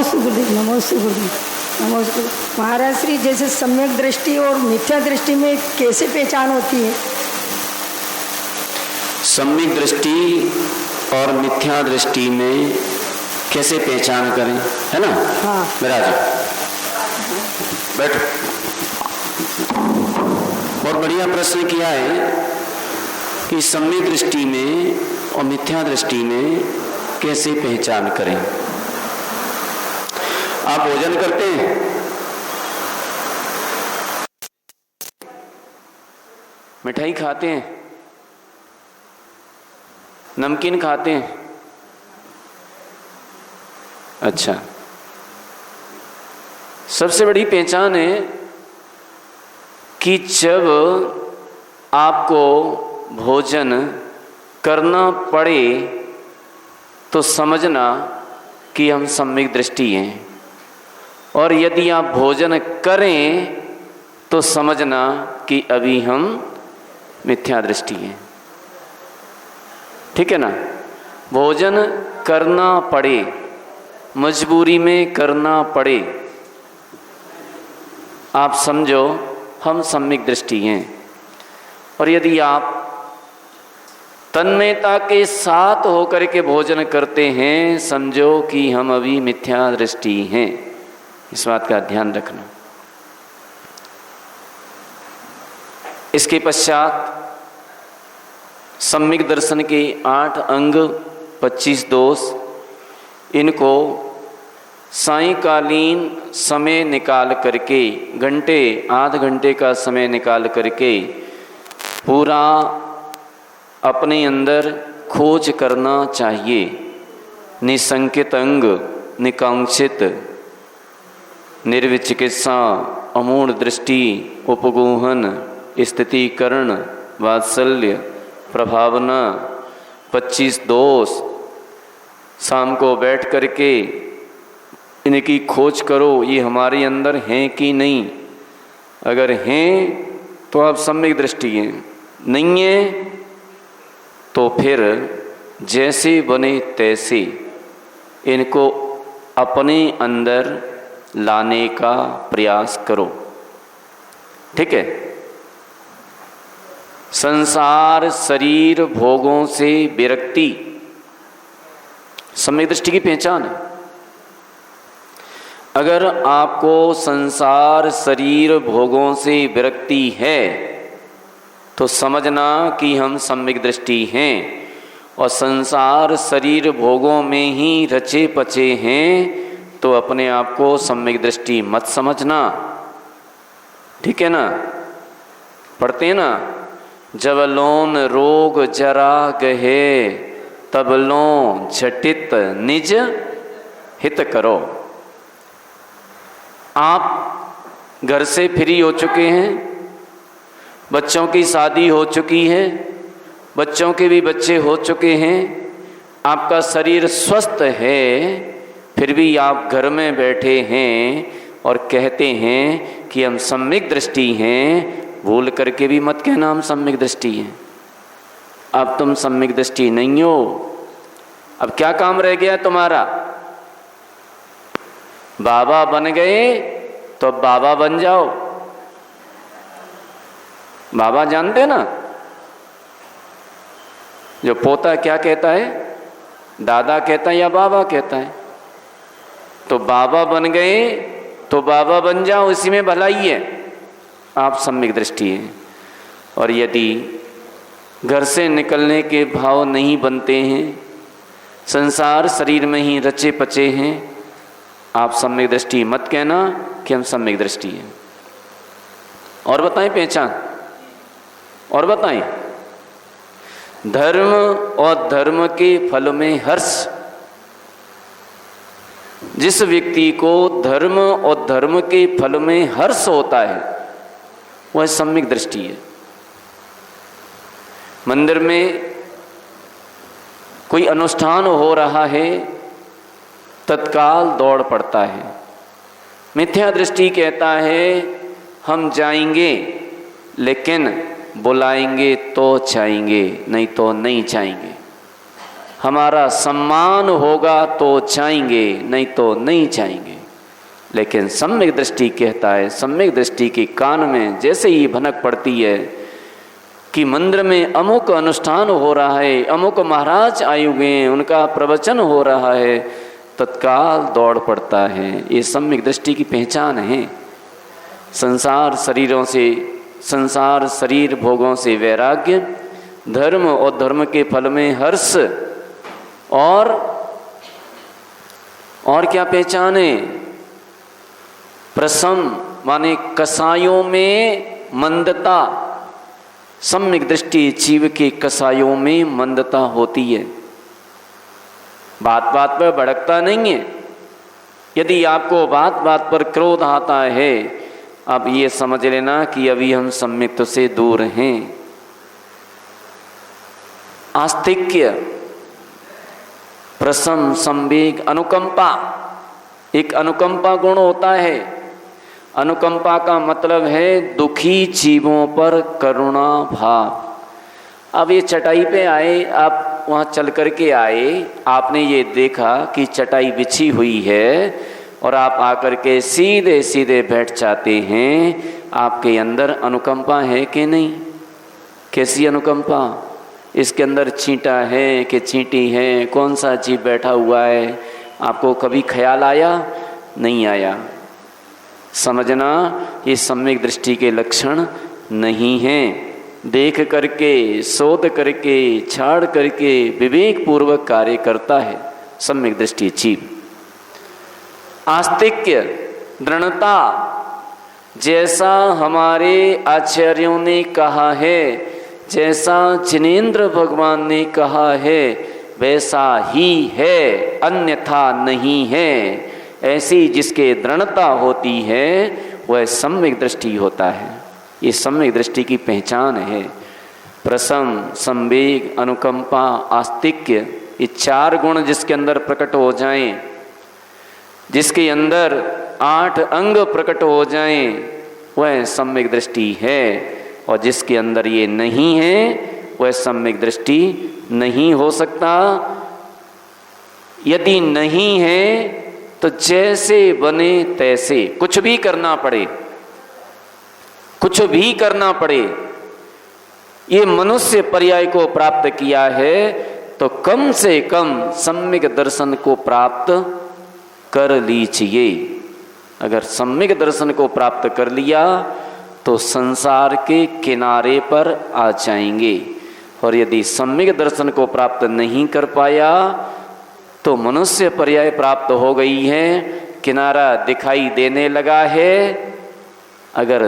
नमोस्तु गुरुदेव, नमोस्तु गुरुदेव, नमोस्तु। महाराज श्री, जैसे सम्यक दृष्टि और मिथ्या दृष्टि में कैसे पहचान होती है? सम्यक दृष्टि और मिथ्या दृष्टि में कैसे पहचान करें, है ना? हाँ। मेरा जी बैठो। बहुत बढ़िया प्रश्न किया है कि सम्यक दृष्टि में और मिथ्या दृष्टि में कैसे पहचान करें। आप भोजन करते हैं? मिठाई खाते हैं? नमकीन खाते हैं? अच्छा, सबसे बड़ी पहचान है कि जब आपको भोजन करना पड़े तो समझना कि हम सम्यक दृष्टि हैं, और यदि आप भोजन करें तो समझना कि अभी हम मिथ्या दृष्टि हैं। ठीक है ना? भोजन करना पड़े, मजबूरी में करना पड़े, आप समझो हम सम्यक दृष्टि हैं। और यदि आप तन्मयता के साथ होकर के भोजन करते हैं, समझो कि हम अभी मिथ्या दृष्टि हैं। इस बात का ध्यान रखना। इसके पश्चात सम्यक दर्शन के 8 अंग, 25 दोष, इनको सायंकालीन समय निकाल करके, घंटे आध घंटे का समय निकाल करके पूरा अपने अंदर खोज करना चाहिए। निसंकित अंग, निकांक्षित, निर्विचिकित्सा, अमूढ़ दृष्टि, उपगोहन, स्थितीकरण, वात्सल्य, प्रभावना, 25 दोष, शाम को बैठ करके इनकी खोज करो, ये हमारे अंदर हैं कि नहीं। अगर हैं तो आप सम्यक दृष्टि हैं, नहीं है तो फिर जैसे बने तैसे इनको अपने अंदर लाने का प्रयास करो। ठीक है? संसार, शरीर, भोगों से विरक्ति सम्यक दृष्टि की पहचान है। अगर आपको संसार, शरीर, भोगों से विरक्ति है तो समझना कि हम सम्यक दृष्टि हैं, और संसार, शरीर, भोगों में ही रचे पचे हैं तो अपने आप को सम्यक दृष्टि मत समझना। ठीक है ना? पढ़ते हैं ना, जब लोन रोग जरा गहे, तब लो झटित निज हित करो। आप घर से फ्री हो चुके हैं, बच्चों की शादी हो चुकी है, बच्चों के भी बच्चे हो चुके हैं, आपका शरीर स्वस्थ है, फिर भी आप घर में बैठे हैं और कहते हैं कि हम सम्यक दृष्टि हैं। भूल करके भी मत कहना हम सम्यक दृष्टि हैं। अब तुम सम्यक दृष्टि नहीं हो। अब क्या काम रह गया तुम्हारा? बाबा बन गए तो बाबा बन जाओ। बाबा जानते ना, जो पोता क्या कहता है, दादा कहता है या बाबा कहता है? तो बाबा बन गए तो बाबा बन जाओ, इसी में भलाई है। आप सम्यक दृष्टि हैं। और यदि घर से निकलने के भाव नहीं बनते हैं, संसार शरीर में ही रचे पचे हैं, आप सम्यक दृष्टि मत कहना कि हम सम्यक दृष्टि हैं। और बताएं पहचान, और बताएं। धर्म और धर्म के फल में हर्ष। जिस व्यक्ति को धर्म और धर्म के फल में हर्ष होता है वह सम्यक दृष्टि है। मंदिर में कोई अनुष्ठान हो रहा है, तत्काल दौड़ पड़ता है। मिथ्या दृष्टि कहता है हम जाएंगे, लेकिन बुलाएंगे तो जाएंगे, नहीं तो नहीं जाएंगे। हमारा सम्मान होगा तो जाएंगे, नहीं तो नहीं जाएंगे। लेकिन सम्यक दृष्टि कहता है, सम्यक दृष्टि के कान में जैसे ही भनक पड़ती है कि मंदिर में अमुक अनुष्ठान हो रहा है, अमुक महाराज आए हुए हैं, उनका प्रवचन हो रहा है, तत्काल दौड़ पड़ता है। ये सम्यक दृष्टि की पहचान है। संसार शरीरों से, संसार शरीर भोगों से वैराग्य, धर्म और धर्म के फल में हर्ष, और क्या पहचान है? प्रसम माने कसायों में मंदता। सम्यक दृष्टि जीव के कसायों में मंदता होती है, बात बात पर भड़कता नहीं है। यदि आपको बात बात पर क्रोध आता है, अब ये समझ लेना कि अभी हम सम्यक से दूर हैं। आस्तिक्य, प्रसम, संवेग, अनुकंपा, एक अनुकंपा गुण होता है। अनुकंपा का मतलब है दुखी जीवों पर करुणा भाव। अब ये चटाई पे आए, आप वहाँ चल कर के आए, आपने ये देखा कि चटाई बिछी हुई है और आप आकर के सीधे सीधे बैठ जाते हैं। आपके अंदर अनुकंपा है कि नहीं? कैसी अनुकंपा? इसके अंदर चींटा है कि चींटी है, कौन सा जीव बैठा हुआ है, आपको कभी ख्याल आया? नहीं आया। समझना ये सम्यक दृष्टि के लक्षण नहीं हैं। देख करके, शोध करके, छाड़ करके विवेक पूर्वक कार्य करता है सम्यक दृष्टि जीव। आस्तिक्य, दृढ़ता, जैसा हमारे आचार्यों ने कहा है, जैसा जिनेंद्र भगवान ने कहा है, वैसा ही है, अन्यथा नहीं है। ऐसी जिसके दृढ़ता होती है वह सम्यक दृष्टि होता है। ये सम्यक दृष्टि की पहचान है। प्रसम, संवेग, अनुकंपा, आस्तिक्य, ये चार गुण जिसके अंदर प्रकट हो जाएं, जिसके अंदर 8 अंग प्रकट हो जाएं, वह सम्यक दृष्टि है। और जिसके अंदर ये नहीं है वह सम्यक दृष्टि नहीं हो सकता। यदि नहीं है तो जैसे बने तैसे, कुछ भी करना पड़े, कुछ भी करना पड़े, ये मनुष्य पर्याय को प्राप्त किया है तो कम से कम सम्यक दर्शन को प्राप्त कर लीजिए। अगर सम्यक दर्शन को प्राप्त कर लिया तो संसार के किनारे पर आ जाएंगे। और यदि सम्यक दर्शन को प्राप्त नहीं कर पाया तो मनुष्य पर्याय प्राप्त हो गई है, किनारा दिखाई देने लगा है। अगर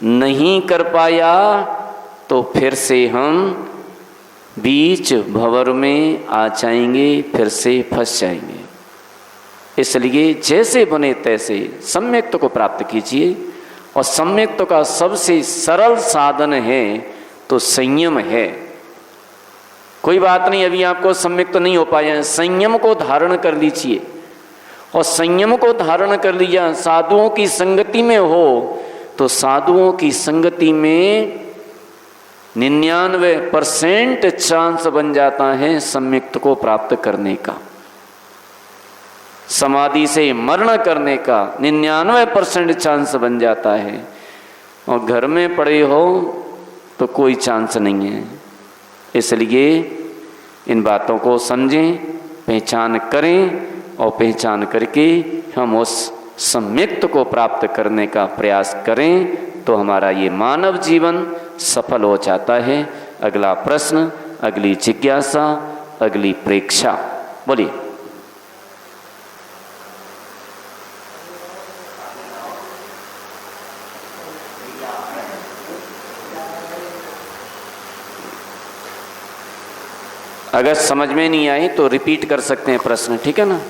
नहीं कर पाया तो फिर से हम बीच भंवर में आ जाएंगे, फिर से फंस जाएंगे। इसलिए जैसे बने तैसे सम्यक्त्व को प्राप्त कीजिए। और सम्यक्त्व का सबसे सरल साधन है तो संयम है। कोई बात नहीं, अभी आपको सम्यक्त्व नहीं हो पाया है, संयम को धारण कर लीजिए। और संयम को धारण कर लिया, साधुओं की संगति में हो तो साधुओं की संगति में 99% चांस बन जाता है सम्यक्त्व को प्राप्त करने का। समाधि से मरण करने का 99% चांस बन जाता है। और घर में पड़े हो तो कोई चांस नहीं है। इसलिए इन बातों को समझें, पहचान करें और पहचान करके हम उस सम्यक्त्व को प्राप्त करने का प्रयास करें तो हमारा ये मानव जीवन सफल हो जाता है। अगला प्रश्न, अगली जिज्ञासा, अगली प्रेक्षा, बोलिए। अगर समझ में नहीं आई तो रिपीट कर सकते हैं प्रश्न, ठीक है ना?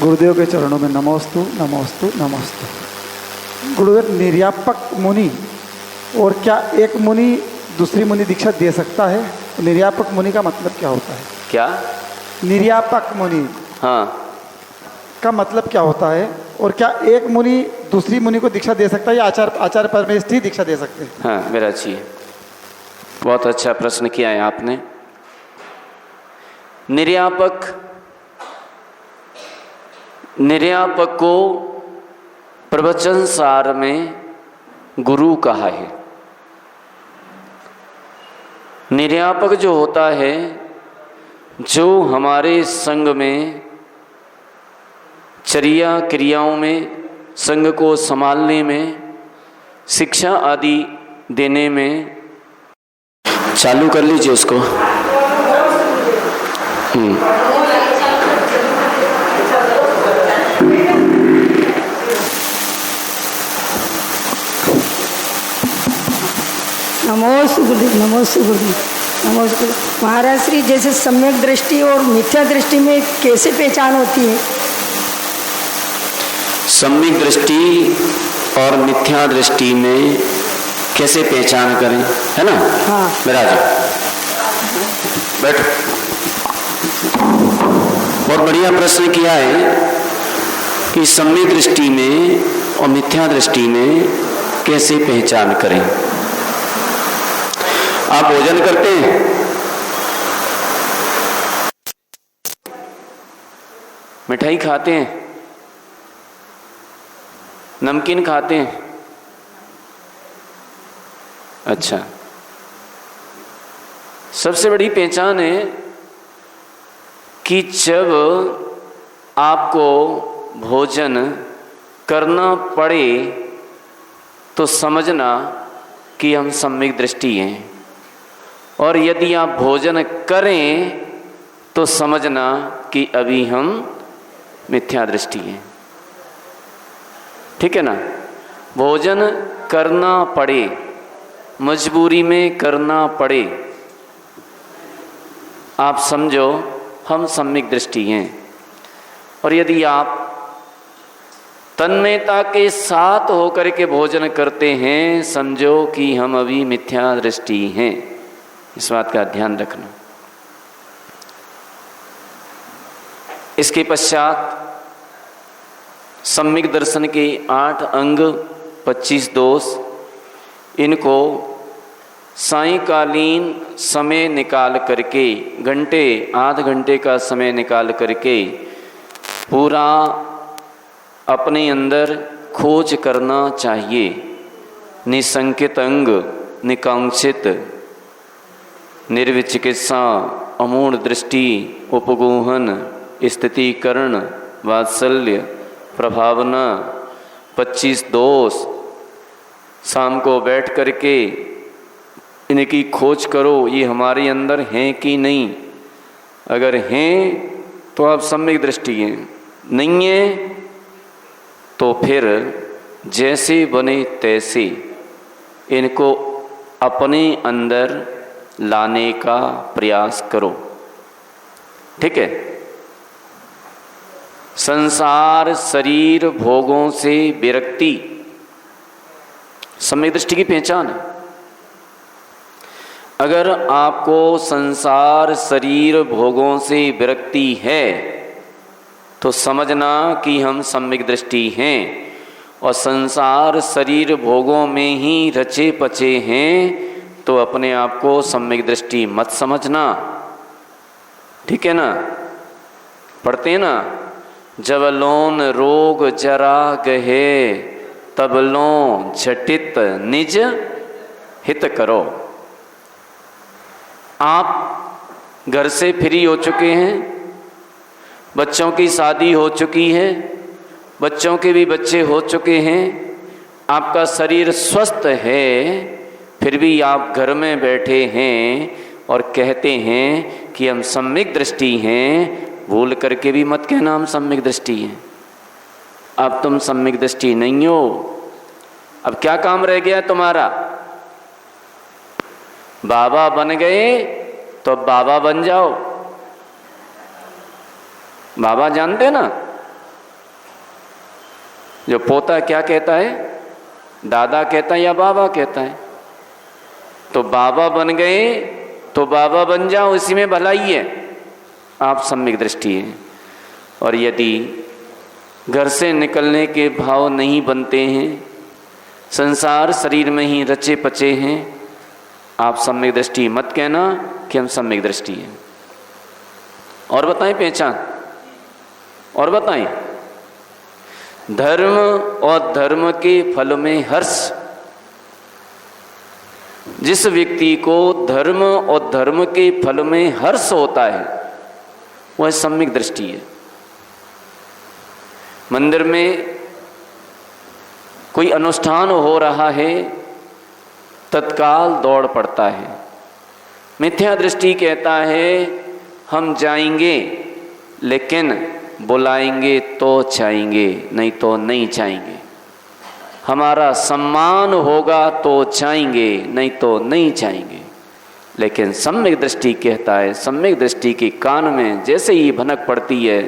गुरुदेव के चरणों में नमोस्तु नमोस्तु नमोस्तु। गुरुदेव, निर्यापक मुनि, और क्या एक मुनि दूसरी मुनि दीक्षा दे सकता है? निर्यापक मुनि का मतलब क्या होता है? क्या? निर्यापक मुनि हाँ, का मतलब क्या होता है? और क्या एक मुनि दूसरी मुनि को दीक्षा दे सकता है या आचार्य परमेष्ठी दीक्षा दे सकते हैं? हाँ, मेरा चाहिए। बहुत अच्छा प्रश्न किया है आपने। निर्यापक को प्रवचन सार में गुरु कहा है। निर्यापक जो होता है, जो हमारे संघ में चर्या क्रियाओं में, संघ को संभालने में, शिक्षा आदि देने में, चालू कर लीजिए उसको। नमोस्तु गुरुदेव, नमोस्तु गुरुदेव, नमोस्तु। महाराज श्री, जैसे सम्यक दृष्टि और मिथ्या दृष्टि में कैसे पहचान होती है? सम्यक दृष्टि और मिथ्या दृष्टि में कैसे पहचान करें, है ना? हाँ। मेरा जी बैठ। बहुत बढ़िया प्रश्न किया है कि सम्यक दृष्टि में और मिथ्या दृष्टि में कैसे पहचान करें। आप भोजन करते हैं? मिठाई खाते हैं? नमकीन खाते हैं? अच्छा, सबसे बड़ी पहचान है कि जब आपको भोजन करना पड़े तो समझना कि हम सम्यक दृष्टि हैं, और यदि आप भोजन करें तो समझना कि अभी हम मिथ्या दृष्टि हैं। ठीक है ना? भोजन करना पड़े, मजबूरी में करना पड़े, आप समझो हम सम्यक दृष्टि हैं। और यदि आप तन्मयता के साथ होकर के भोजन करते हैं, समझो कि हम अभी मिथ्या दृष्टि हैं। इस बात का ध्यान रखना। इसके पश्चात सम्यक दर्शन के 8 अंग, 25 दोष, इनको सायंकालीन समय निकाल करके, घंटे आध घंटे का समय निकाल करके पूरा अपने अंदर खोज करना चाहिए। निसंकित अंग, निकांक्षित, निर्विचिकित्सा, अमूढ़ दृष्टि, उपगोहन, स्थितीकरण, वात्सल्य, प्रभावना, 25 दोष, शाम को बैठ करके इनकी खोज करो, ये हमारे अंदर हैं कि नहीं। अगर हैं तो आप सम्यक दृष्टि हैं, नहीं है तो फिर जैसे बने तैसे इनको अपने अंदर लाने का प्रयास करो। ठीक है? संसार, शरीर, भोगों से विरक्ति सम्यक दृष्टि की पहचान है। अगर आपको संसार, शरीर, भोगों से विरक्ति है तो समझना कि हम सम्यक दृष्टि हैं, और संसार, शरीर, भोगों में ही रचे पचे हैं तो अपने आप को सम्यक दृष्टि मत समझना। ठीक है ना? पढ़ते हैं ना, जब लोन रोग जरा गहे, तब लो झटित निज हित करो। आप घर से फ्री हो चुके हैं, बच्चों की शादी हो चुकी है, बच्चों के भी बच्चे हो चुके हैं, आपका शरीर स्वस्थ है, फिर भी आप घर में बैठे हैं और कहते हैं कि हम सम्यक दृष्टि हैं। भूल करके भी मत कहना हम सम्यक दृष्टि हैं। अब तुम सम्यक दृष्टि नहीं हो। अब क्या काम रह गया तुम्हारा? बाबा बन गए तो बाबा बन जाओ। बाबा जानते ना, जो पोता क्या कहता है, दादा कहता है या बाबा कहता है? तो बाबा बन गए तो बाबा बन जाओ, इसी में भलाई है। आप सम्यक दृष्टि हैं। और यदि घर से निकलने के भाव नहीं बनते हैं, संसार शरीर में ही रचे पचे हैं, आप सम्यक दृष्टि मत कहना कि हम सम्यक दृष्टि हैं। और बताएं पहचान, और बताएं। धर्म और धर्म के फल में हर्ष। जिस व्यक्ति को धर्म और धर्म के फल में हर्ष होता है वह सम्यक दृष्टि है। मंदिर में कोई अनुष्ठान हो रहा है, तत्काल दौड़ पड़ता है। मिथ्या दृष्टि कहता है हम जाएंगे लेकिन बुलाएंगे तो जाएंगे, नहीं तो नहीं जाएंगे। हमारा सम्मान होगा तो जाएंगे, नहीं तो नहीं जाएंगे। लेकिन सम्यक दृष्टि कहता है, सम्यक दृष्टि के कान में जैसे ही भनक पड़ती है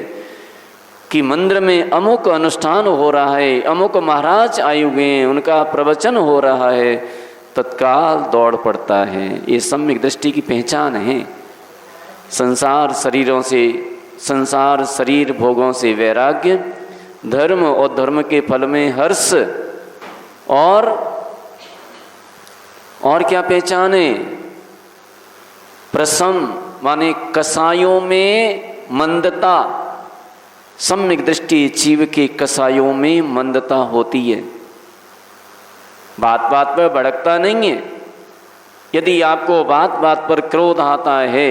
कि मंदिर में अमुक अनुष्ठान हो रहा है, अमुक महाराज आए हुए हैं, उनका प्रवचन हो रहा है, तत्काल दौड़ पड़ता है। ये सम्यक दृष्टि की पहचान है। संसार शरीरों से, संसार शरीर भोगों से वैराग्य, धर्म और धर्म के फल में हर्ष, और क्या पहचान है? प्रसम माने कसायों में मंदता। सम्यक दृष्टि जीव के कसायों में मंदता होती है। बात बात पर भड़कता नहीं है। यदि आपको बात बात पर क्रोध आता है,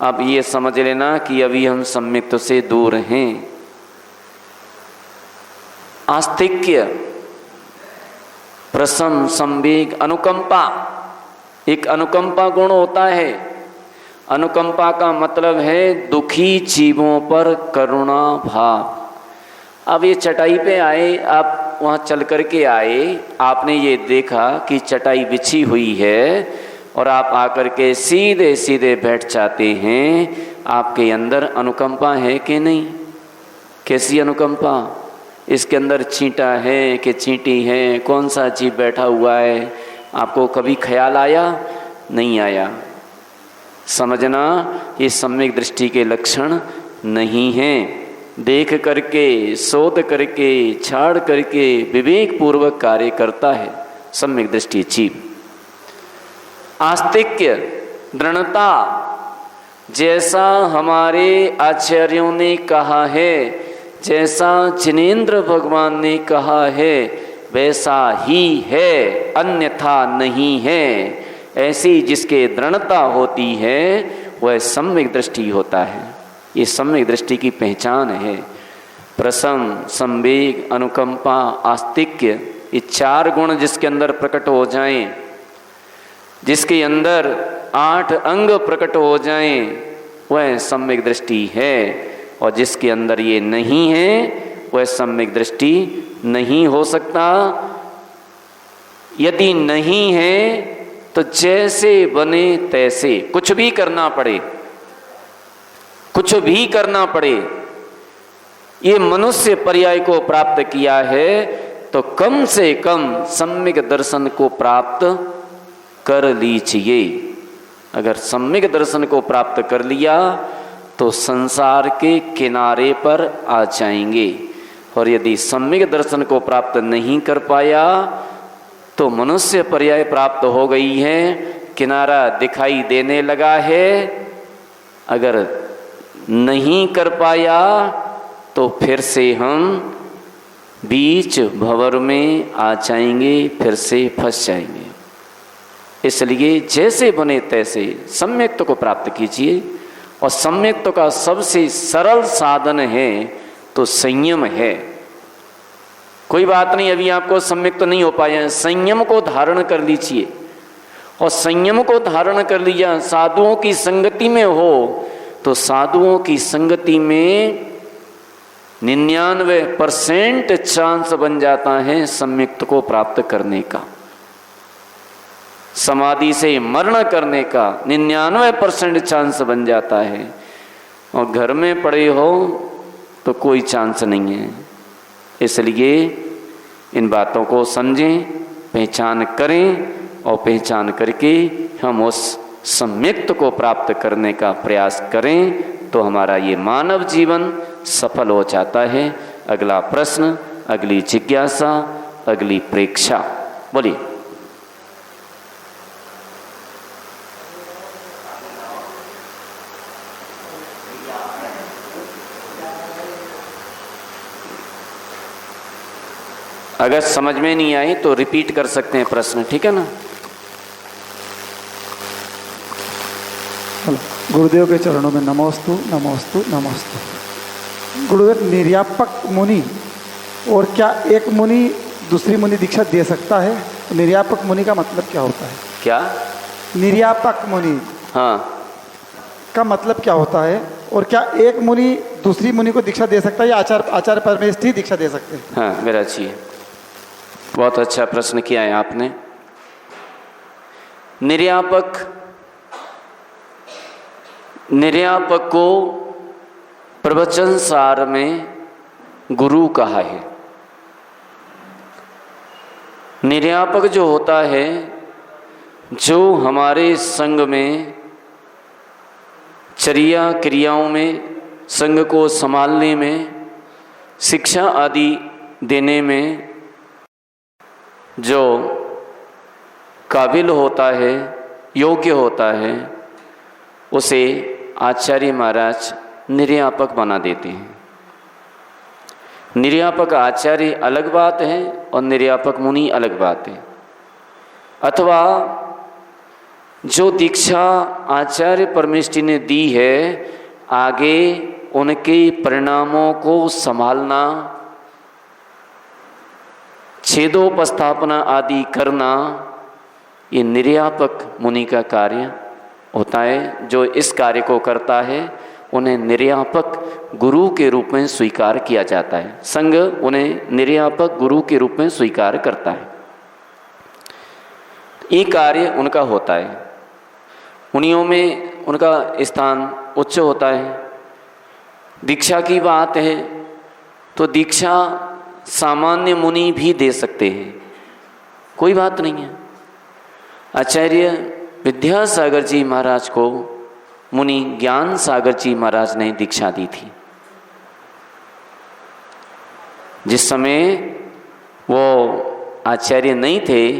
अब ये समझ लेना कि अभी हम सम्यक से दूर हैं। आस्तिक्य, प्रसम, संवेग, अनुकंपा। एक अनुकंपा गुण होता है। अनुकंपा का मतलब है दुखी जीवों पर करुणा भाव। अब ये चटाई पे आए, आप वहाँ चल कर के आए, आपने ये देखा कि चटाई बिछी हुई है और आप आकर के सीधे सीधे बैठ जाते हैं। आपके अंदर अनुकंपा है कि नहीं? कैसी अनुकंपा? इसके अंदर चींटा है कि चींटी है, कौन सा जीव बैठा हुआ है, आपको कभी ख्याल आया? नहीं आया। समझना ये सम्यक दृष्टि के लक्षण नहीं हैं। देख करके, शोध करके, छाड़ करके विवेक पूर्वक कार्य करता है सम्यक दृष्टि जीव। आस्तिक्य, दृढ़ता। जैसा हमारे आचार्यों ने कहा है, जैसा जिनेंद्र भगवान ने कहा है, वैसा ही है, अन्यथा नहीं है। ऐसी जिसके दृढ़ता होती है वह सम्यक दृष्टि होता है। ये सम्यक दृष्टि की पहचान है। प्रसम, संवेग, अनुकंपा, आस्तिक्य, ये चार गुण जिसके अंदर प्रकट हो जाएं, जिसके अंदर 8 अंग प्रकट हो जाएं, वह सम्यक दृष्टि है। और जिसके अंदर ये नहीं है वह सम्यक दृष्टि नहीं हो सकता। यदि नहीं है तो जैसे बने तैसे, कुछ भी करना पड़े, कुछ भी करना पड़े, ये मनुष्य पर्याय को प्राप्त किया है तो कम से कम सम्यक दर्शन को प्राप्त कर लीजिए। अगर सम्यक दर्शन को प्राप्त कर लिया तो संसार के किनारे पर आ जाएंगे। और यदि सम्यक दर्शन को प्राप्त नहीं कर पाया तो मनुष्य पर्याय प्राप्त हो गई है, किनारा दिखाई देने लगा है। अगर नहीं कर पाया तो फिर से हम बीच भंवर में आ जाएंगे, फिर से फंस जाएंगे। इसलिए जैसे बने तैसे सम्यक्त्व को प्राप्त कीजिए। और सम्यक्त्व का सबसे सरल साधन है तो संयम है। कोई बात नहीं, अभी आपको सम्यक तो नहीं हो पाया, संयम को धारण कर लीजिए। और संयम को धारण कर लिया, साधुओं की संगति में हो तो साधुओं की संगति में 99% चांस बन जाता है सम्यक्त को प्राप्त करने का। समाधि से मरण करने का 99% चांस बन जाता है। और घर में पड़े हो तो कोई चांस नहीं है। इसलिए इन बातों को समझें, पहचान करें और पहचान करके हम उस सम्यक्त को प्राप्त करने का प्रयास करें तो हमारा ये मानव जीवन सफल हो जाता है। अगला प्रश्न, अगली जिज्ञासा, अगली प्रेक्षा। बोलिए। अगर समझ में नहीं आए तो रिपीट कर सकते हैं प्रश्न, ठीक है ना। गुरुदेव के चरणों में नमोस्तु नमोस्तु नमोस्तु। गुरुदेव, निर्यापक मुनि और क्या एक मुनि दूसरी मुनि दीक्षा दे सकता है? निर्यापक मुनि का मतलब क्या होता है? क्या? निर्यापक मुनि हाँ, का मतलब क्या होता है? और क्या एक मुनि दूसरी मुनि को दीक्षा दे सकता है या आचार्य परमेष्ठी दीक्षा दे सकते हैं? हाँ, मेरा अच्छी है, बहुत अच्छा प्रश्न किया है आपने। निर्यापक को प्रवचन सार में गुरु कहा है। निर्यापक जो होता है, जो हमारे संघ में चर्या क्रियाओं में, संघ को संभालने में, शिक्षा आदि देने में जो काबिल होता है, योग्य होता है, उसे आचार्य महाराज निर्यापक बना देते हैं। निर्यापक आचार्य अलग बात है और निर्यापक मुनि अलग बात है। अथवा जो दीक्षा आचार्य परमेष्ठी ने दी है, आगे उनके परिणामों को संभालना, छेदोपस्थापना आदि करना, ये निर्यापक मुनि का कार्य होता है। जो इस कार्य को करता है उन्हें निर्यापक गुरु के रूप में स्वीकार किया जाता है। संघ उन्हें निर्यापक गुरु के रूप में स्वीकार करता है। ये कार्य उनका होता है। मुनियों में उनका स्थान उच्च होता है। दीक्षा की बात है तो दीक्षा सामान्य मुनि भी दे सकते हैं, कोई बात नहीं है। आचार्य विद्यासागर जी महाराज को मुनि ज्ञान सागर जी महाराज ने दीक्षा दी थी। जिस समय वो आचार्य नहीं थे,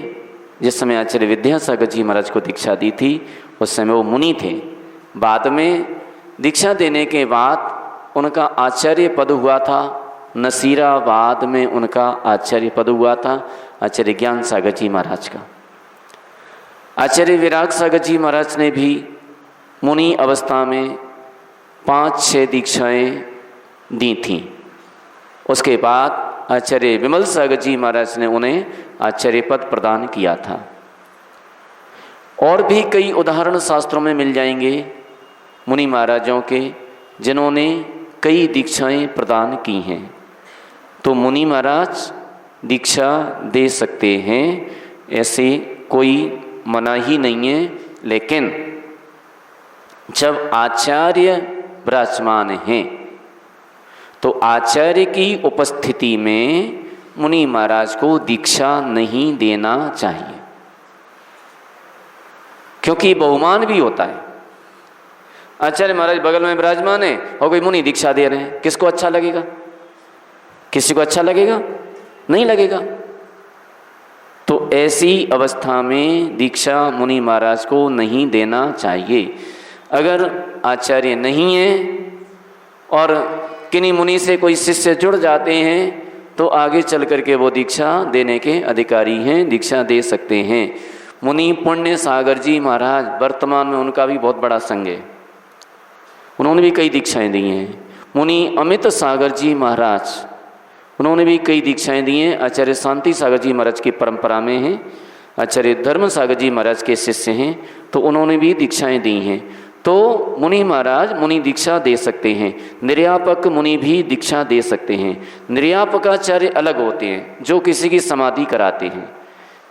जिस समय आचार्य विद्यासागर जी महाराज को दीक्षा दी थी, उस समय वो मुनि थे। बाद में दीक्षा देने के बाद उनका आचार्य पद हुआ था। नसीराबाद में उनका आचार्य पद हुआ था, आचार्य ज्ञान सागर जी महाराज का। आचार्य विराग सागर जी महाराज ने भी मुनि अवस्था में 5-6 दीक्षाएं दी थीं। उसके बाद आचार्य विमल सागर जी महाराज ने उन्हें आचार्य पद प्रदान किया था। और भी कई उदाहरण शास्त्रों में मिल जाएंगे मुनि महाराजों के, जिन्होंने कई दीक्षाएं प्रदान की हैं। तो मुनि महाराज दीक्षा दे सकते हैं, ऐसे कोई मना ही नहीं है। लेकिन जब आचार्य विराजमान हैं तो आचार्य की उपस्थिति में मुनि महाराज को दीक्षा नहीं देना चाहिए, क्योंकि बहुमान भी होता है। आचार्य महाराज बगल में विराजमान है और कोई मुनि दीक्षा दे रहे हैं, किसको अच्छा लगेगा? किसी को अच्छा लगेगा? नहीं लगेगा। तो ऐसी अवस्था में दीक्षा मुनि महाराज को नहीं देना चाहिए। अगर आचार्य नहीं है और किन्हीं मुनि से कोई शिष्य जुड़ जाते हैं तो आगे चल करके वो दीक्षा देने के अधिकारी हैं, दीक्षा दे सकते हैं। मुनि पुण्य सागर जी महाराज वर्तमान में उनका भी बहुत बड़ा संघ है, उन्होंने भी कई दीक्षाएं दी हैं। मुनि अमित सागर जी महाराज, उन्होंने भी कई दीक्षाएं दी हैं। आचार्य शांति सागर जी महाराज की परंपरा में हैं, आचार्य धर्म सागर जी महाराज के शिष्य हैं, तो उन्होंने भी दीक्षाएं दी हैं। तो मुनि महाराज मुनि दीक्षा दे सकते हैं, निर्यापक मुनि भी दीक्षा दे सकते हैं। निर्यापकाचार्य अलग होते हैं, जो किसी की समाधि कराते हैं,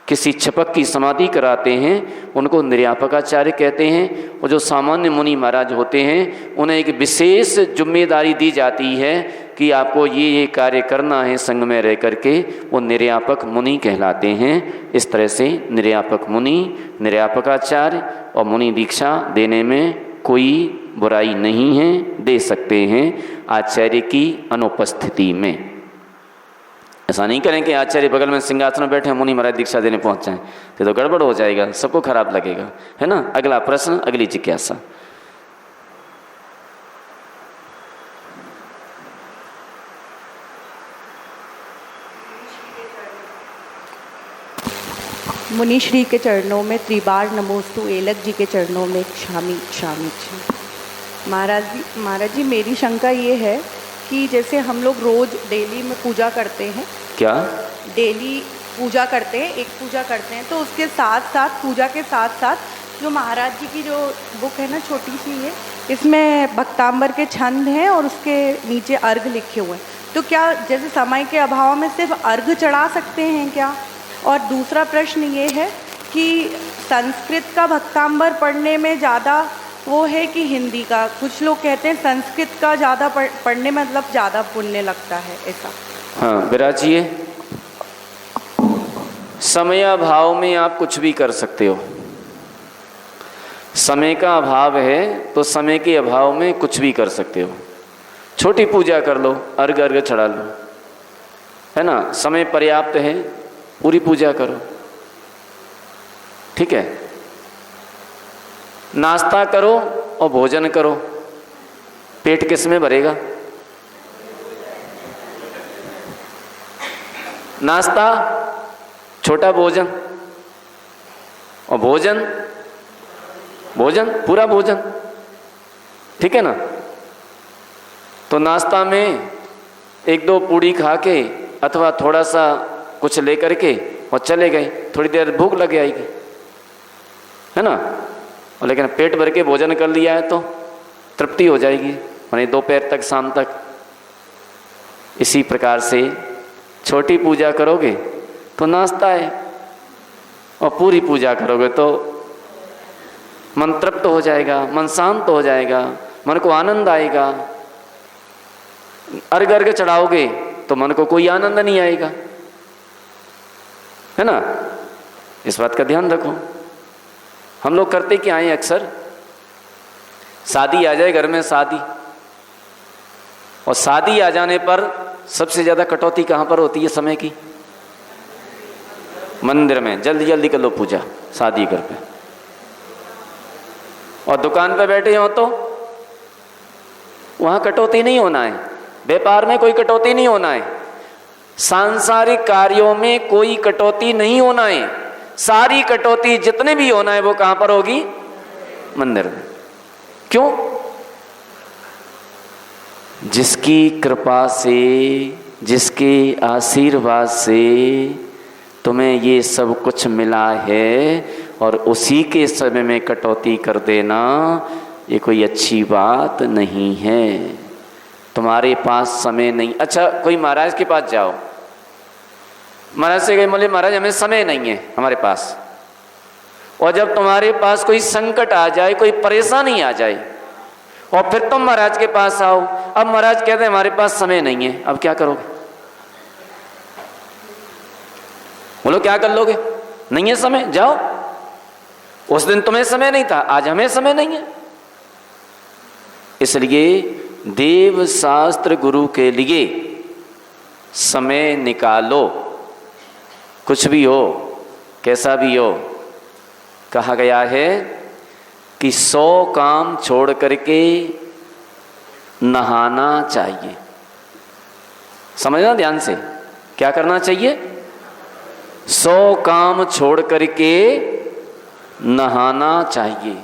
किसी छपक की समाधि कराते हैं, उनको निर्यापकाचार्य कहते हैं। और जो सामान्य मुनि महाराज होते हैं उन्हें एक विशेष जिम्मेदारी दी जाती है कि आपको ये कार्य करना है संघ में रह करके, वो निर्यापक मुनि कहलाते हैं। इस तरह से निर्यापक मुनि, निर्यापकाचार्य और मुनि दीक्षा देने में कोई बुराई नहीं है, दे सकते हैं आचार्य की अनुपस्थिति में। ऐसा नहीं करें कि आचार्य बगल में सिंहासन में बैठे मुनि महाराज दीक्षा देने पहुंच जाएं, तो गड़बड़ हो जाएगा, सबको खराब लगेगा, है ना। अगला प्रश्न, अगली जिज्ञासा। मुनिश्री के चरणों में त्रिबार नमोस्तु, एलक जी के चरणों में क्षामी क्षामी जी। महाराज जी मेरी शंका ये है कि जैसे हम लोग रोज़ डेली में पूजा करते हैं, क्या डेली पूजा करते हैं, एक पूजा करते हैं, तो उसके साथ साथ पूजा के साथ साथ जो महाराज जी की जो बुक है ना छोटी सी है, इसमें भक्तांबर के छंद हैं और उसके नीचे अर्घ लिखे हुए हैं, तो क्या जैसे समय के अभाव में सिर्फ अर्घ चढ़ा सकते हैं क्या? और दूसरा प्रश्न ये है कि संस्कृत का भक्तांबर पढ़ने में ज़्यादा वो है कि हिंदी का? कुछ लोग कहते हैं संस्कृत का ज़्यादा पढ़ने में मतलब ज़्यादा पुण्य लगता है, ऐसा। हाँ विराजिए, समय अभाव में आप कुछ भी कर सकते हो। समय का अभाव है तो समय के अभाव में कुछ भी कर सकते हो। छोटी पूजा कर लो, अर्घ अर्घ चढ़ा लो, है ना, समय पर्याप्त है, पूरी पूजा करो, ठीक है। नाश्ता करो और भोजन करो, पेट किस में भरेगा? नाश्ता, छोटा भोजन, और भोजन पूरा भोजन, ठीक है ना। तो नाश्ता में एक दो पूड़ी खा के अथवा थोड़ा सा कुछ लेकर के और चले गए, थोड़ी देर भूख लग आएगी, है ना, और लेकिन पेट भर के भोजन कर लिया है तो तृप्ति हो जाएगी, यानी दोपहर तक, शाम तक। इसी प्रकार से छोटी पूजा करोगे तो नाश्ता है, और पूरी पूजा करोगे तो मन तृप्त हो जाएगा, मन शांत हो जाएगा, मन को आनंद आएगा। अर्घ अर्घ चढ़ाओगे तो मन को कोई आनंद नहीं आएगा, है ना। इस बात का ध्यान रखो। हम लोग करते क्या हैं, अक्सर शादी आ जाए घर में, शादी, और शादी आ जाने पर सबसे ज़्यादा कटौती कहाँ पर होती है समय की? मंदिर में। जल्दी जल्दी कर लो पूजा शादी घर पे, और दुकान पे बैठे हो तो वहाँ कटौती नहीं होना है, व्यापार में कोई कटौती नहीं होना है, सांसारिक कार्यों में कोई कटौती नहीं होना है। सारी कटौती जितने भी होना है वो कहाँ पर होगी? मंदिर में। क्यों? जिसकी कृपा से, जिसके आशीर्वाद से तुम्हें ये सब कुछ मिला है, और उसी के समय में कटौती कर देना ये कोई अच्छी बात नहीं है। तुम्हारे पास समय नहीं। अच्छा, कोई महाराज के पास जाओ, महाराज से कहे बोले महाराज हमें समय नहीं है हमारे पास, और जब तुम्हारे पास कोई संकट आ जाए, कोई परेशानी आ जाए, और फिर तुम महाराज के पास आओ, अब महाराज कहते हैं हमारे पास समय नहीं है, अब क्या करोगे? बोलो क्या कर लोगे? नहीं है समय, जाओ। उस दिन तुम्हें समय नहीं था, आज हमें समय नहीं है। इसलिए देव शास्त्र गुरु के लिए समय निकालो, कुछ भी हो, कैसा भी हो। कहा गया है कि 100 काम छोड़ करके नहाना चाहिए। समझना ध्यान से, क्या करना चाहिए? 100 काम छोड़ करके नहाना चाहिए,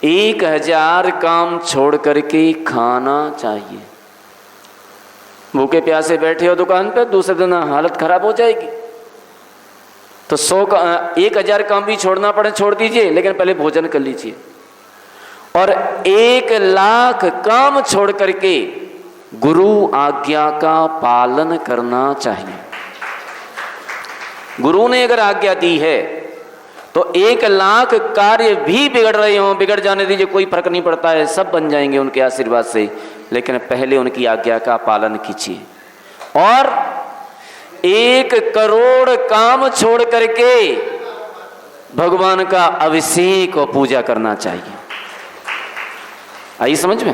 1000 काम छोड़ करके खाना चाहिए। भूखे प्यासे बैठे हो दुकान पर, दूसरे दिन हालत खराब हो जाएगी। तो 1000 काम भी छोड़ना पड़े छोड़ दीजिए, लेकिन पहले भोजन कर लीजिए। और 1,00,000 काम छोड़ करके गुरु आज्ञा का पालन करना चाहिए। गुरु ने अगर आज्ञा दी है तो 1,00,000 कार्य भी बिगड़ रहे हों, बिगड़ जाने दीजिए, कोई फर्क नहीं पड़ता है, सब बन जाएंगे उनके आशीर्वाद से, लेकिन पहले उनकी आज्ञा का पालन कीजिए। और 1 करोड़ काम छोड़ करके भगवान का अभिषेक और पूजा करना चाहिए। आई समझ में?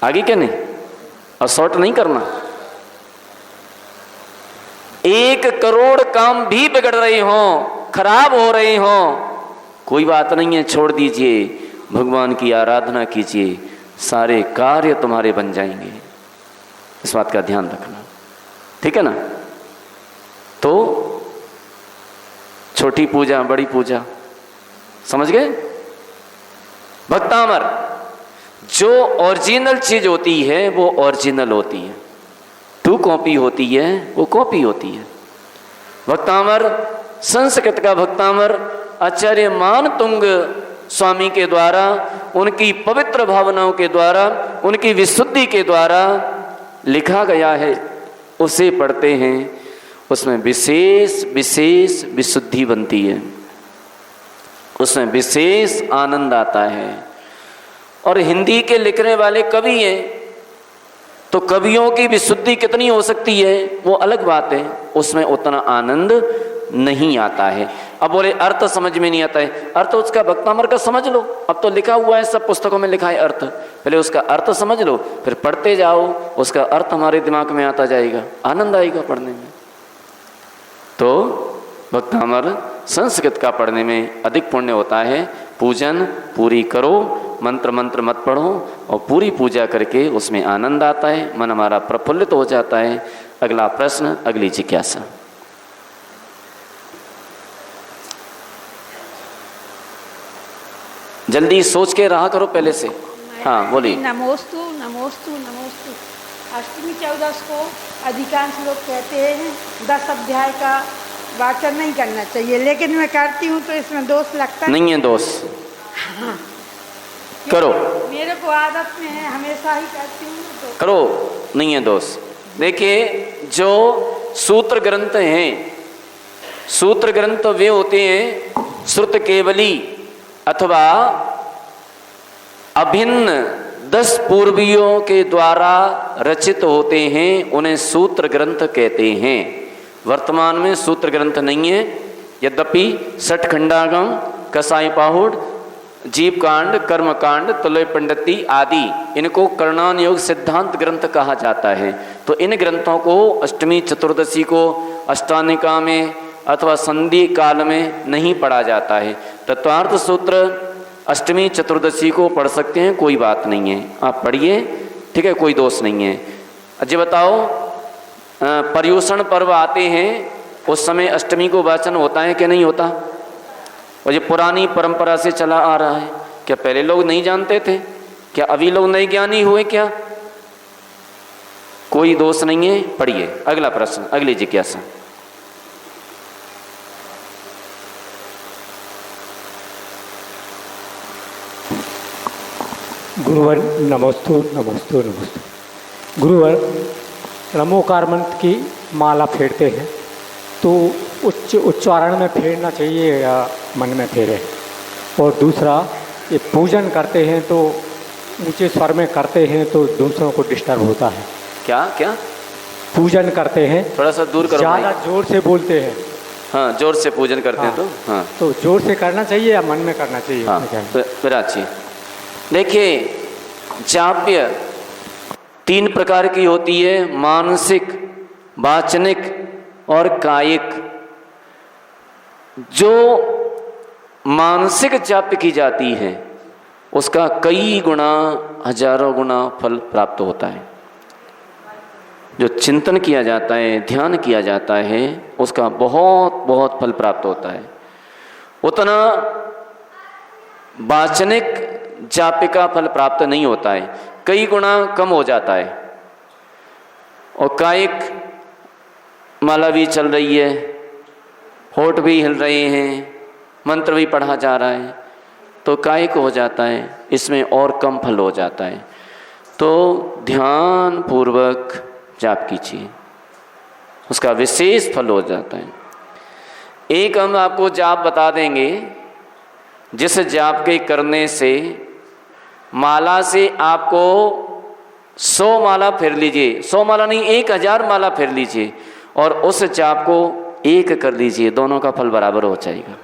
आगे क्या नहीं, और शॉर्ट नहीं करना। 1 करोड़ काम भी बिगड़ रहे हों, खराब हो रहे हों, कोई बात नहीं है, छोड़ दीजिए, भगवान की आराधना कीजिए, सारे कार्य तुम्हारे बन जाएंगे। इस बात का ध्यान रखना, ठीक है ना। तो छोटी पूजा, बड़ी पूजा, समझ गए? भक्तामर, जो ओरिजिनल चीज होती है वो ओरिजिनल होती है, टू कॉपी होती है वो कॉपी होती है। भक्तामर, संस्कृत का भक्तामर आचार्य मानतुंग स्वामी के द्वारा, उनकी पवित्र भावनाओं के द्वारा, उनकी विशुद्धि के द्वारा लिखा गया है, उसे पढ़ते हैं, उसमें विशेष विशेष विशुद्धि बनती है, उसमें विशेष आनंद आता है। और हिंदी के लिखने वाले कवि हैं, तो कवियों की विशुद्धि कितनी हो सकती है वो अलग बात है, उसमें उतना आनंद नहीं आता है। अब बोले अर्थ समझ में नहीं आता है, अर्थ उसका भक्तामर का समझ लो, अब तो लिखा हुआ है, सब पुस्तकों में लिखा है अर्थ, पहले उसका अर्थ समझ लो, फिर पढ़ते जाओ, उसका अर्थ हमारे दिमाग में आता जाएगा, आनंद आएगा पढ़ने में। तो भक्तामर संस्कृत का पढ़ने में अधिक पुण्य होता है। पूजन पूरी करो, मंत्र मंत्र मत पढ़ो, और पूरी पूजा करके उसमें आनंद आता है, मन हमारा प्रफुल्लित हो जाता है। अगला प्रश्न, अगली जिज्ञासा। जल्दी सोच के रहा करो पहले से। हाँ बोलिए। नमोस्तु नमोस्तु नमोस्तु। अष्टमी 14 को अधिकांश लोग कहते हैं 10 अध्याय का वाचन नहीं करना चाहिए, लेकिन मैं करती हूँ तो इसमें दोष लगता नहीं है। दोष हाँ। करो, मेरे को आदत में है, हमेशा ही करती हूँ तो करो, नहीं है दोष। देखिए, जो सूत्र ग्रंथ हैं, सूत्र ग्रंथ वे होते हैं श्रुत केवली अथवा अभिन्न 10 पूर्वियों के द्वारा रचित होते हैं, उन्हें सूत्र ग्रंथ कहते हैं। वर्तमान में सूत्र ग्रंथ नहीं है, यद्यपि षटखंडागम, कसाई पाहुड़, जीव कांड, कर्म कांड, तुलय पंडिती आदि, इनको कर्णान योग सिद्धांत ग्रंथ कहा जाता है। तो इन ग्रंथों को अष्टमी चतुर्दशी को अष्टानिका में अथवा संधि काल में नहीं पढ़ा जाता है। तत्वार्थ सूत्र अष्टमी चतुर्दशी को पढ़ सकते हैं, कोई बात नहीं है, आप पढ़िए, ठीक है, कोई दोष नहीं है। अच्छा बताओ, पर्युषण पर्व आते हैं, उस समय अष्टमी को वाचन होता है कि नहीं होता? और ये पुरानी परंपरा से चला आ रहा है। क्या पहले लोग नहीं जानते थे? क्या अभी लोग नए ज्ञानी हुए क्या? कोई दोष नहीं है, पढ़िए। अगला प्रश्न, अगली जिज्ञासा। गुरुवर नमोस्तु नमोस्तु नमोस्तु। गुरुवर, नमोकार मंत्र की माला फेरते हैं तो उच्चारण में फेरना चाहिए या मन में फेरे? और दूसरा, ये पूजन करते हैं तो ऊंचे स्वर में करते हैं तो दूसरों को डिस्टर्ब होता है। क्या क्या पूजन करते हैं, थोड़ा सा दूर करो, ज़्यादा जोर से बोलते हैं। हाँ, जोर से पूजन करते हैं तो हाँ, तो जोर से करना चाहिए या मन में करना चाहिए? हाँ, फिर अच्छी। देखिए, जाप्य 3 प्रकार की होती है, मानसिक, वाचनिक और कायिक। जो मानसिक जाप्य की जाती है उसका कई गुना, हजारों गुना फल प्राप्त होता है। जो चिंतन किया जाता है, ध्यान किया जाता है, उसका बहुत बहुत फल प्राप्त होता है। उतना वाचनिक जाप्य का फल प्राप्त नहीं होता है, कई गुना कम हो जाता है। और कायिक माला भी चल रही है, होठ भी हिल रहे हैं, मंत्र भी पढ़ा जा रहा है, तो कायिक हो जाता है, इसमें और कम फल हो जाता है। तो ध्यान पूर्वक जाप कीजिए, उसका विशेष फल हो जाता है। एक हम आपको जाप बता देंगे, जिस जाप के करने से माला से आपको 100 माला फेर लीजिए, 100 माला नहीं, 1000 माला फेर लीजिए, और उस जाप को एक कर लीजिए, दोनों का फल बराबर हो जाएगा।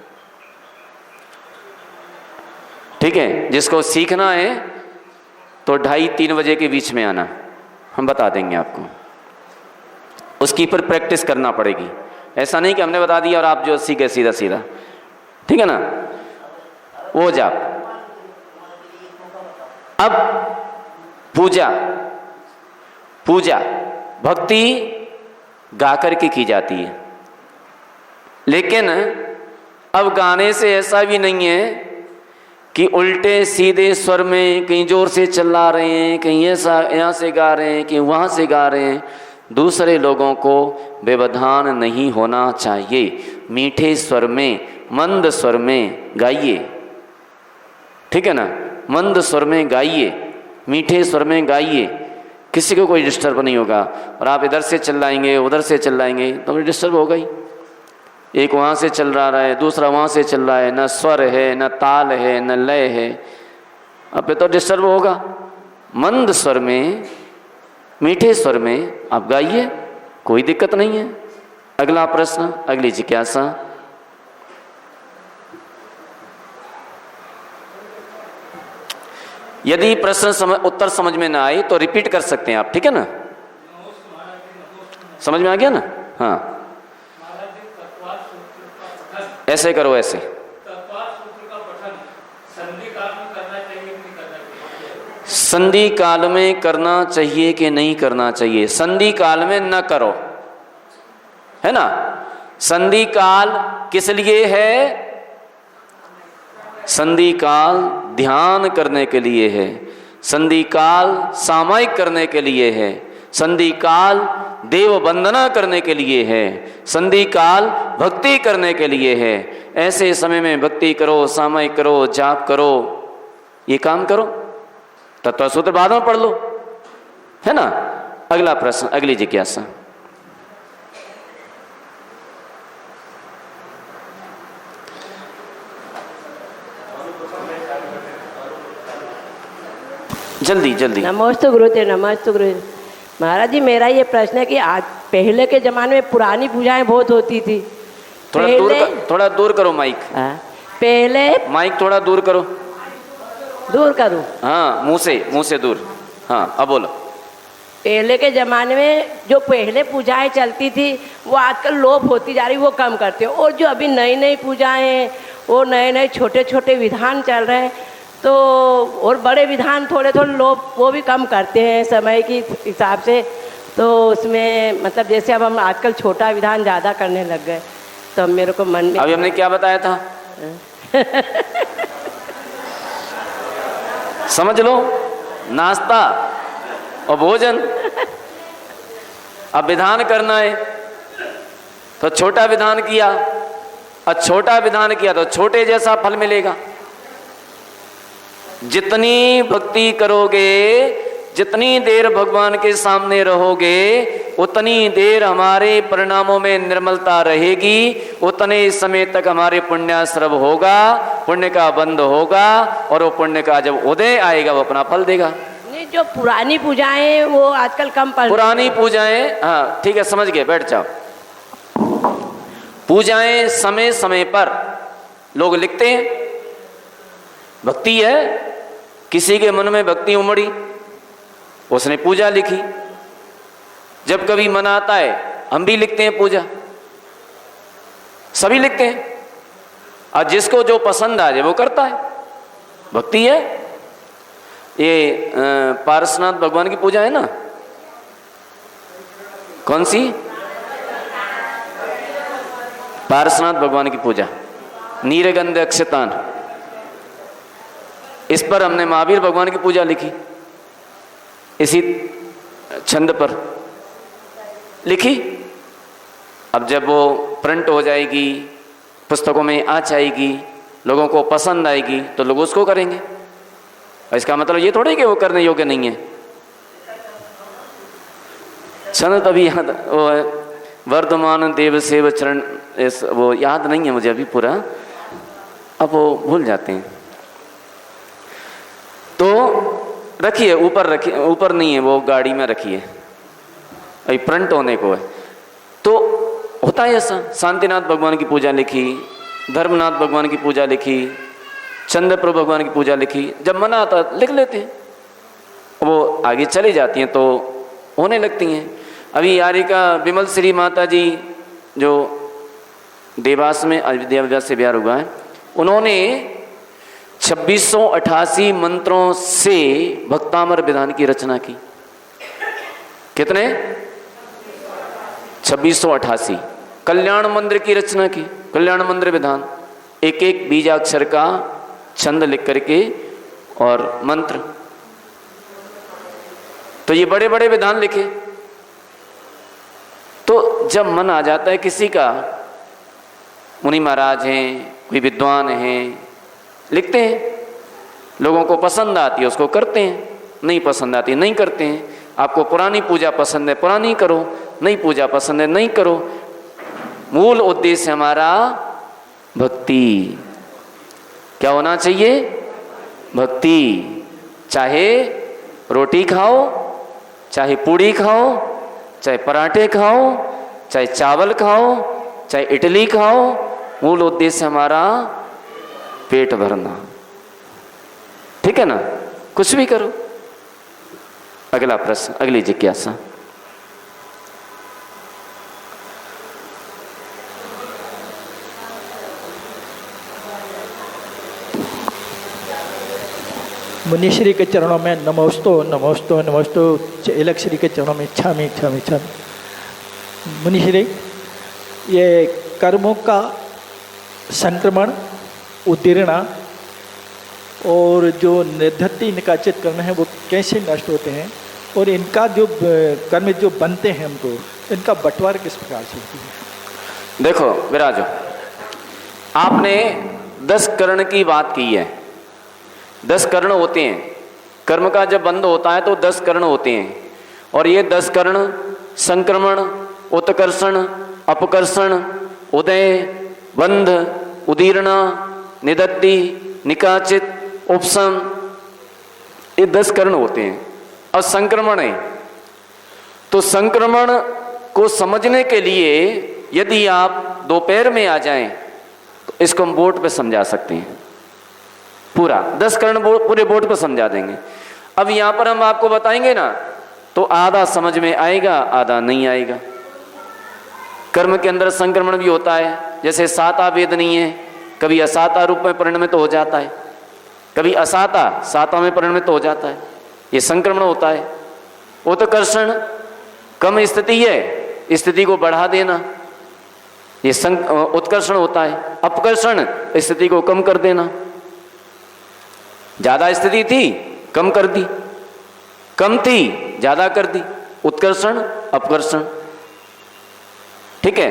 ठीक है, जिसको सीखना है तो 2:30-3 बजे के बीच में आना, हम बता देंगे आपको। उसकी पर प्रैक्टिस करना पड़ेगी, ऐसा नहीं कि हमने बता दिया और आप जो सीखे सीधा सीधा, ठीक है ना। वो जाप। अब पूजा, पूजा भक्ति गा करके की जाती है, लेकिन अब गाने से ऐसा भी नहीं है कि उल्टे सीधे स्वर में कहीं जोर से चिल्ला रहे हैं, कहीं ऐसा यहाँ से गा रहे हैं, कहीं वहाँ से गा रहे हैं। दूसरे लोगों को व्यवधान नहीं होना चाहिए। मीठे स्वर में, मंद स्वर में गाइए, ठीक है ना, मंद स्वर में गाइए, मीठे स्वर में गाइए, किसी को कोई डिस्टर्ब नहीं होगा। और आप इधर से चिल्लाएंगे, उधर से चिल्लाएंगे तो डिस्टर्ब होगा ही। एक वहाँ से चल रहा है, दूसरा वहाँ से चल रहा है, न स्वर है, न ताल है, न लय है, अब ये तो डिस्टर्ब होगा। मंद स्वर में, मीठे स्वर में आप गाइए, कोई दिक्कत नहीं है। अगला प्रश्न, अगली जिज्ञासा। यदि प्रश्न उत्तर समझ में ना आए तो रिपीट कर सकते हैं आप, ठीक है ना? समझ में आ गया ना? हाँ, ऐसे करो, ऐसे। संधि काल में करना चाहिए कि नहीं करना चाहिए? संधि काल में न करो, है ना। संधि काल किस लिए है? संधि काल ध्यान करने के लिए है, संधि काल सामायिक करने के लिए है, संधि काल देव वंदना करने के लिए है, संधि काल भक्ति करने के लिए है। ऐसे समय में भक्ति करो, सामायिक करो, जाप करो, ये काम करो। तत्व सूत्र बाद में पढ़ लो, है ना। अगला प्रश्न, अगली जिज्ञासा। जल्दी जल्दी। नमस्ते गुरुदेव, नमस्ते गुरुदेव। महाराज जी, मेरा ये प्रश्न है कि आज पहले के जमाने में पुरानी पूजाएं बहुत होती थी। थोड़ा दूर करो माइक। पहले माइक थोड़ा दूर करो। दूर करूं? हाँ, मुंह से दूर। हाँ, अब बोलो। पहले के ज़माने में जो पहले पूजाएं चलती थी वो आजकल लोप होती जा रही, वो कम करते हो। और जो अभी नई नई पूजाएं हैं, वो नए नए छोटे छोटे विधान चल रहे हैं, तो और बड़े विधान थोड़े थोड़े लोप वो भी कम करते हैं समय के हिसाब से। तो उसमें मतलब जैसे अब हम आजकल छोटा विधान ज़्यादा करने लग गए, तो मेरे को मन में अभी हमने क्या बताया था? समझ लो, नाश्ता और भोजन। अब विधान करना है तो छोटा विधान किया, और छोटा विधान किया तो छोटे जैसा फल मिलेगा। जितनी भक्ति करोगे, जितनी देर भगवान के सामने रहोगे, उतनी देर हमारे परिणामों में निर्मलता रहेगी, उतने समय तक हमारे पुण्याश्रव होगा, पुण्य का बंध होगा, और वो पुण्य का जब उदय आएगा वो अपना फल देगा। नहीं, जो पुरानी पूजाएं वो आजकल कम पुरानी पूजाएं, हाँ ठीक है, समझ गए, बैठ जाओ। पूजाएं समय समय पर लोग लिखते हैं। भक्ति है, किसी के मन में भक्ति उमड़ी, उसने पूजा लिखी। जब कभी मन आता है हम भी लिखते हैं पूजा, सभी लिखते हैं, और जिसको जो पसंद आ जाए वो करता है। भक्ति है। ये पारसनाथ भगवान की पूजा है ना, कौन सी? पारसनाथ भगवान की पूजा, नीरगंध अक्षतान। इस पर हमने महावीर भगवान की पूजा लिखी, इसी छंद पर लिखी। अब जब वो प्रिंट हो जाएगी, पुस्तकों में आ जाएगी, लोगों को पसंद आएगी, तो लोग उसको करेंगे। और इसका मतलब ये थोड़ी कि वो करने योग्य नहीं है। छंद तभी याद, वो वर्धमान देव सेव चरण, वो याद नहीं है मुझे अभी पूरा, अब वो भूल जाते हैं। तो रखिए, ऊपर रखिए, ऊपर नहीं है वो, गाड़ी में रखिए, अभी प्रिंट होने को है। तो होता है ऐसा। शांतिनाथ भगवान की पूजा लिखी, धर्मनाथ भगवान की पूजा लिखी, चंद्रप्रभु भगवान की पूजा लिखी। जब मन आता लिख लेते हैं, वो आगे चली जाती हैं तो होने लगती हैं। अभी यारिका विमल श्री माता जी जो देवास में अयोध्या से ब्याह हुआ है, उन्होंने 2688 मंत्रों से भक्तामर विधान की रचना की। कितने? 2688। कल्याण मंदिर की रचना की, कल्याण मंदिर विधान एक एक बीजाक्षर का छंद लिख करके और मंत्र। तो ये बड़े बड़े विधान लिखे। तो जब मन आ जाता है किसी का, मुनि महाराज हैं, कोई विद्वान हैं, लिखते हैं, लोगों को पसंद आती है उसको करते हैं, नहीं पसंद आती नहीं करते हैं। आपको पुरानी पूजा पसंद है पुरानी करो, नई पूजा पसंद है नहीं करो। मूल उद्देश्य हमारा भक्ति। क्या होना चाहिए? भक्ति। चाहे रोटी खाओ, चाहे पूड़ी खाओ, चाहे पराठे खाओ, चाहे चावल खाओ, चाहे इडली खाओ, मूल उद्देश्य हमारा पेट भरना। ठीक है ना? कुछ भी करो। अगला प्रश्न, अगली जिज्ञासा। मुनिश्री के चरणों में नमोस्तु नमोस्तु नमोस्तु। चेलक श्री के चरणों में छामी छामी छामी। मुनिश्री, ये कर्मों का संक्रमण, उत्तीर्ण और जो निर्धत्ति निकाचित करना है वो कैसे नष्ट होते हैं, और इनका जो कर्म जो बनते हैं हमको, इनका बंटवारा किस प्रकार से होती है? देखो विराजो, आपने 10 कर्ण की बात की है। 10 कर्ण होते हैं। कर्म का जब बंध होता है तो 10 कर्ण होते हैं, और ये 10 कर्ण संक्रमण, उत्कर्षण, अपकर्षण, उदय, बंध, उदीर्णा, निदत्ति, निकाचित, उपशम, ये 10 कर्ण होते हैं। और संक्रमण है, तो संक्रमण को समझने के लिए यदि आप दोपहर में आ जाएं तो इसको हम बोर्ड पे समझा सकते हैं। पूरा 10 कर्ण पूरे बोर्ड पे समझा देंगे। अब यहाँ पर हम आपको बताएंगे ना तो आधा समझ में आएगा, आधा नहीं आएगा। कर्म के अंदर संक्रमण भी होता है, जैसे साता वेद नहीं है, कभी असाता रूप में परिणमित हो जाता है, कभी असाता साता में परिणमित हो जाता है। ये संक्रमण होता है। उत्कर्षण, कम स्थिति है, स्थिति को बढ़ा देना, ये उत्कर्षण होता है। अपकर्षण, स्थिति को कम कर देना। ज्यादा स्थिति थी, कम कर दी, कम थी, ज्यादा कर दी। उत्कर्षण, अपकर्षण। ठीक है।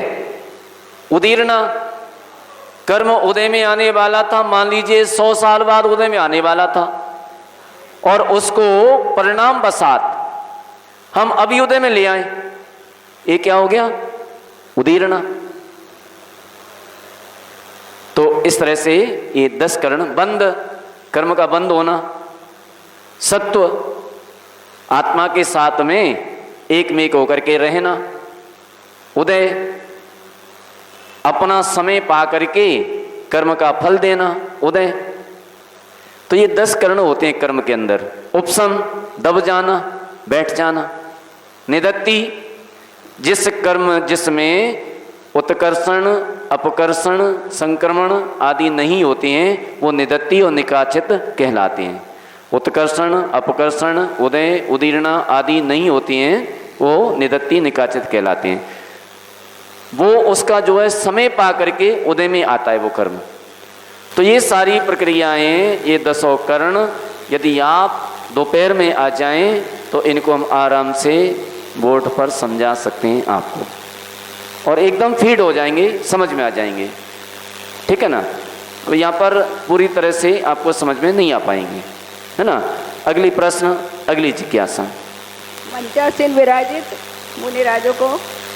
उदीर्णा, कर्म उदय में आने वाला था, मान लीजिए 100 साल बाद उदय में आने वाला था, और उसको परिणाम बसात हम अभी उदय में ले आए, ये क्या हो गया? उदीर्णा। तो इस तरह से ये 10 कर्ण बंद, कर्म का बंद होना। सत्व, आत्मा के साथ में एक में एक होकर के रहना। उदय, अपना समय पा करके कर्म का फल देना, उदय। तो ये 10 कर्ण होते हैं कर्म के अंदर। उपशम, दब जाना, बैठ जाना। निदत्ति, जिस कर्म जिसमें उत्कर्षण, अपकर्षण, संक्रमण आदि नहीं होते हैं वो निदत्ति और निकाचित कहलाते हैं। उत्कर्षण, अपकर्षण, उदय, उदीर्णा आदि नहीं होती हैं वो निदत्ति निकाचित कहलाते हैं। वो उसका जो है समय पा करके उदय में आता है वो कर्म। तो ये सारी प्रक्रियाएं, ये 10 कर्ण यदि आप दोपहर में आ जाएं तो इनको हम आराम से बोर्ड पर समझा सकते हैं आपको, और एकदम फीड हो जाएंगे, समझ में आ जाएंगे। ठीक है ना? तो यहाँ पर पूरी तरह से आपको समझ में नहीं आ पाएंगे, है ना? अगली प्रश्न, अगली जिज्ञासा। मंचासीन विराजित मुनिराजों को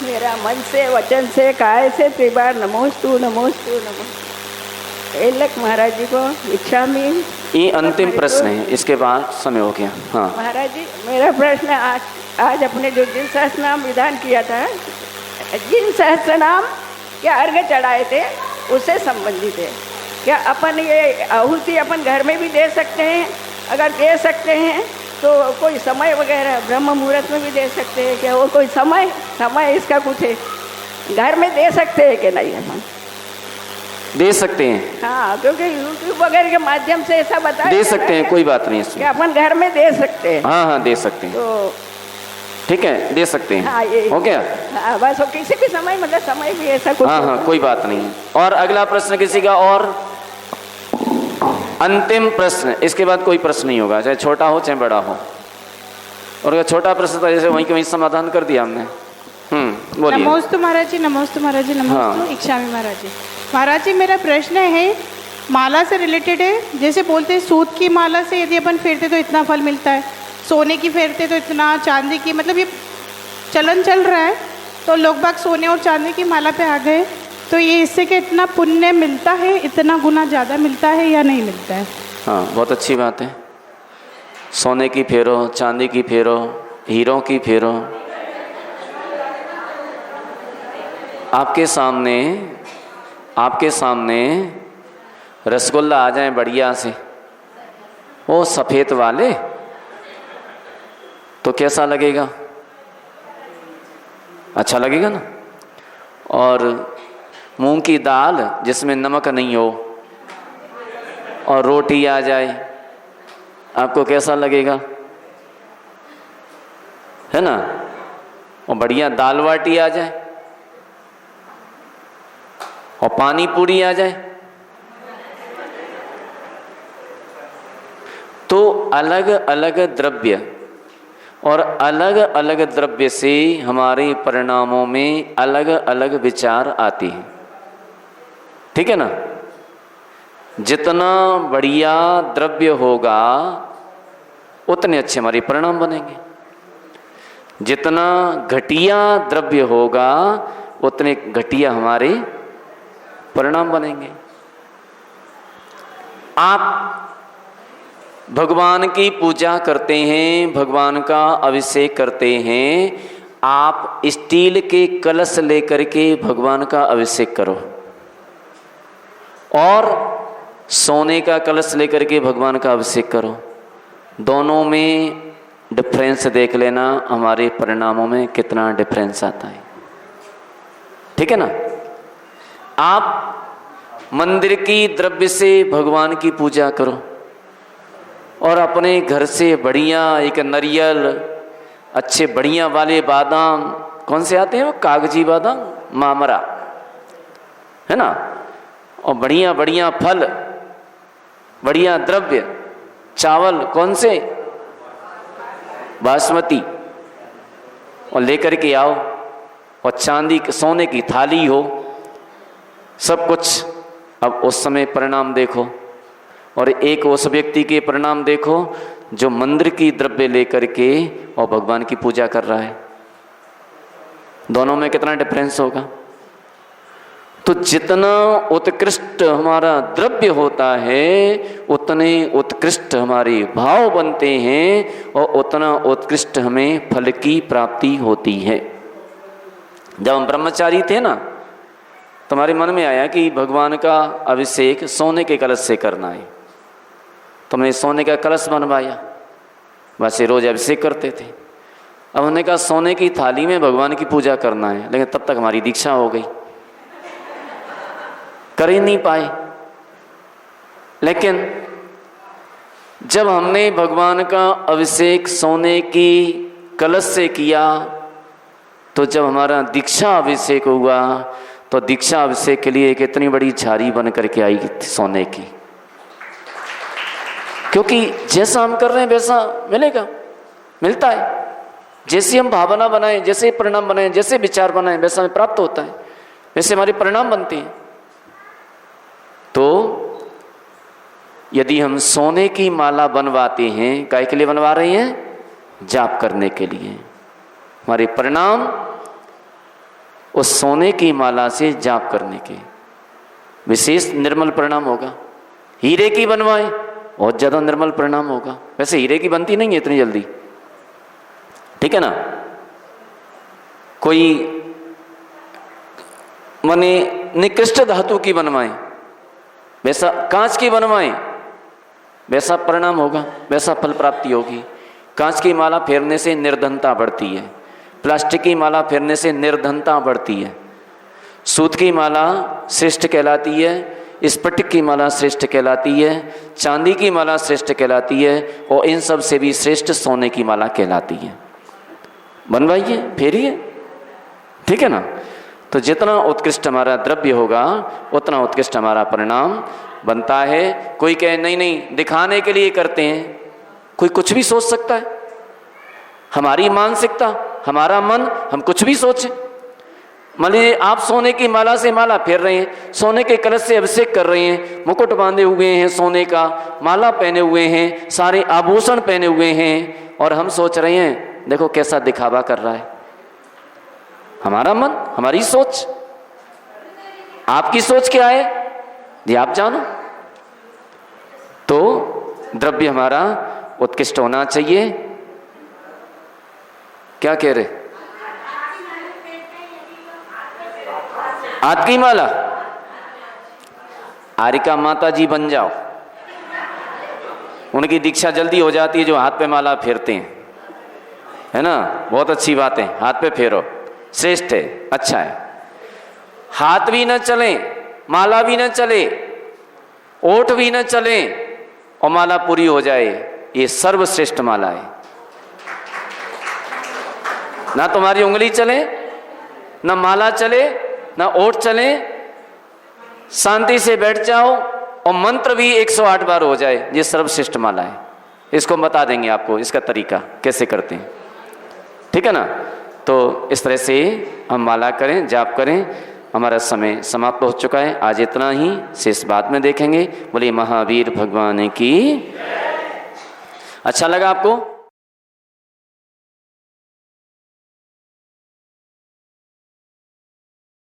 मेरा मन से, वचन से, काय से त्रिबार नमोस्तु नमोस्तु नमोस्तु। एलक महाराज जी को इच्छामी। ये अंतिम प्रश्न है, इसके बाद समय हो गया। हाँ महाराज जी, मेरा प्रश्न आज अपने जो जिन सहस्त्र नाम विधान किया था, जिन सहस्त्र नाम के अर्घ्य चढ़ाए थे उससे संबंधित है। क्या अपन ये आहुति अपन घर में भी दे सकते हैं? अगर दे सकते हैं तो कोई समय वगैरह ब्रह्म मुहूर्त में भी दे सकते हैं क्या? वो कोई समय इसका कुछ है? घर में दे सकते हैं कि नहीं? अपन दे सकते हैं। हाँ, क्योंकि यूट्यूब वगैरह के माध्यम से ऐसा बताया दे सकते हैं, कोई बात नहीं इसमें। कि अपन घर में दे सकते हैं। हाँ हाँ, दे सकते हैं। तो ठीक है, दे सकते हैं। हाँ, ये हो गया। हाँ, बस वो किसी भी समय, मतलब समय भी ऐसा कुछ। हाँ हाँ, कोई बात नहीं। और अगला प्रश्न किसी का? और अंतिम प्रश्न, इसके बाद कोई प्रश्न नहीं होगा, चाहे छोटा हो चाहे बड़ा हो। और अगर छोटा प्रश्न था जैसे वहीं के वहीं समाधान कर दिया हमने। बोलिए। नमोस्तु महाराज जी, नमोस्तु महाराज जी, नमोस्तु इच्छामी महाराज जी। महाराज जी मेरा प्रश्न है, माला से रिलेटेड है। जैसे बोलते हैं सूत की माला से यदि अपन फेरते तो इतना फल मिलता है, सोने की फेरते तो इतना, चांदी की, मतलब ये चलन चल रहा है, तो लोग बाग सोने और चांदी की माला पे आ गए, तो ये इससे कि इतना पुण्य मिलता है, इतना गुना ज़्यादा मिलता है या नहीं मिलता है? हाँ, बहुत अच्छी बात है। सोने की फेरो, चांदी की फेरो, हीरों की फेरो। आपके सामने रसगुल्ला आ जाए बढ़िया से, वो सफ़ेद वाले, तो कैसा लगेगा? अच्छा लगेगा ना। और मूंग की दाल जिसमें नमक नहीं हो और रोटी आ जाए, आपको कैसा लगेगा? है ना। और बढ़िया दाल बाटी आ जाए और पानी पूरी आ जाए, तो अलग अलग द्रव्य और अलग अलग द्रव्य से हमारे परिणामों में अलग अलग विचार आते हैं। ठीक है ना। जितना बढ़िया द्रव्य होगा उतने अच्छे हमारे परिणाम बनेंगे, जितना घटिया द्रव्य होगा उतने घटिया हमारे परिणाम बनेंगे। आप भगवान की पूजा करते हैं, भगवान का अभिषेक करते हैं, आप स्टील के कलश लेकर के भगवान का अभिषेक करो और सोने का कलश लेकर के भगवान का अभिषेक करो। दोनों में डिफरेंस देख लेना, हमारे परिणामों में कितना डिफरेंस आता है। ठीक है ना। आप मंदिर की द्रव्य से भगवान की पूजा करो और अपने घर से बढ़िया एक नारियल, अच्छे बढ़िया वाले बादाम, कौन से आते हैं वो कागजी बादाम, मामरा, है ना, और बढ़िया बढ़िया फल, बढ़िया द्रव्य, चावल कौन से, बासमती, और लेकर के आओ, और चांदी सोने की थाली हो, सब कुछ। अब उस समय परिणाम देखो और एक उस व्यक्ति के परिणाम देखो जो मंदिर की द्रव्य लेकर के और भगवान की पूजा कर रहा है। दोनों में कितना डिफरेंस होगा। तो जितना उत्कृष्ट हमारा द्रव्य होता है उतने उत्कृष्ट हमारे भाव बनते हैं और उतना उत्कृष्ट हमें फल की प्राप्ति होती है। जब हम ब्रह्मचारी थे ना, तुम्हारे मन में आया कि भगवान का अभिषेक सोने के कलश से करना है, तुमने सोने का कलश बनवाया, वैसे रोज अभिषेक करते थे। अब हमने कहा सोने की थाली में भगवान की पूजा करना है, लेकिन तब तक हमारी दीक्षा हो गई, कर ही नहीं पाए। लेकिन जब हमने भगवान का अभिषेक सोने की कलश से किया, तो जब हमारा दीक्षा अभिषेक हुआ तो दीक्षा अभिषेक के लिए एक इतनी बड़ी झारी बन करके आई थी सोने की, क्योंकि जैसा हम कर रहे हैं वैसा मिलेगा, मिलता है। जैसी हम भावना बनाएं, जैसे परिणाम बनाएं, जैसे विचार बनाएं, वैसा हमें प्राप्त होता है, वैसे हमारे परिणाम बनते हैं। तो यदि हम सोने की माला बनवाते हैं, काय के लिए बनवा रहे हैं? जाप करने के लिए। हमारे परिणाम उस सोने की माला से जाप करने के विशेष निर्मल परिणाम होगा। हीरे की बनवाएं, बहुत ज़्यादा निर्मल परिणाम होगा। वैसे हीरे की बनती नहीं है इतनी जल्दी, ठीक है ना। कोई माने निकृष्ट धातु की बनवाएं, वैसा कांच की बनवाएं, वैसा परिणाम होगा, वैसा फल प्राप्ति होगी। कांच की माला फेरने से निर्धनता बढ़ती है, प्लास्टिक की माला फेरने से निर्धनता बढ़ती है, सूत की माला श्रेष्ठ कहलाती है, स्फटिक की माला श्रेष्ठ कहलाती है, चांदी की माला श्रेष्ठ कहलाती है, और इन सब से भी श्रेष्ठ सोने की माला कहलाती है। बनवाइए, फेरिए, ठीक है ना। तो तो जितना उत्कृष्ट हमारा द्रव्य होगा उतना उत्कृष्ट हमारा परिणाम बनता है। कोई कहे नहीं नहीं दिखाने के लिए करते हैं, कोई कुछ भी सोच सकता है। हमारी मानसिकता, हमारा मन, हम कुछ भी सोचें। मान लीजिए आप सोने की माला से माला फेर रहे हैं, सोने के कलश से अभिषेक कर रहे हैं, मुकुट बांधे हुए हैं सोने का, माला पहने हुए हैं, सारे आभूषण पहने हुए हैं, और हम सोच रहे हैं देखो कैसा दिखावा कर रहा है। हमारा मन, हमारी सोच। आपकी सोच क्या है ये आप जानो। तो द्रव्य हमारा उत्कृष्ट होना चाहिए। क्या कह रहे? हाथ की माला, आरिका माता जी बन जाओ, उनकी दीक्षा जल्दी हो जाती है जो हाथ पे माला फेरते हैं, है ना। बहुत अच्छी बात है, हाथ पे फेरो, श्रेष्ठ है, अच्छा है। हाथ भी न चले, माला भी न चले, ओठ भी न चले और माला पूरी हो जाए, ये सर्वश्रेष्ठ माला है। ना तुम्हारी उंगली चले, ना माला चले, ना ओठ चले, शांति से बैठ जाओ और मंत्र भी 108 बार हो जाए, ये सर्वश्रेष्ठ माला है। इसको बता देंगे आपको, इसका तरीका कैसे करते हैं, ठीक है ना। तो इस तरह से हम माला करें, जाप करें। हमारा समय समाप्त हो चुका है, आज इतना ही, शेष बाद में देखेंगे। बोलिए महावीर भगवान की। अच्छा लगा आपको?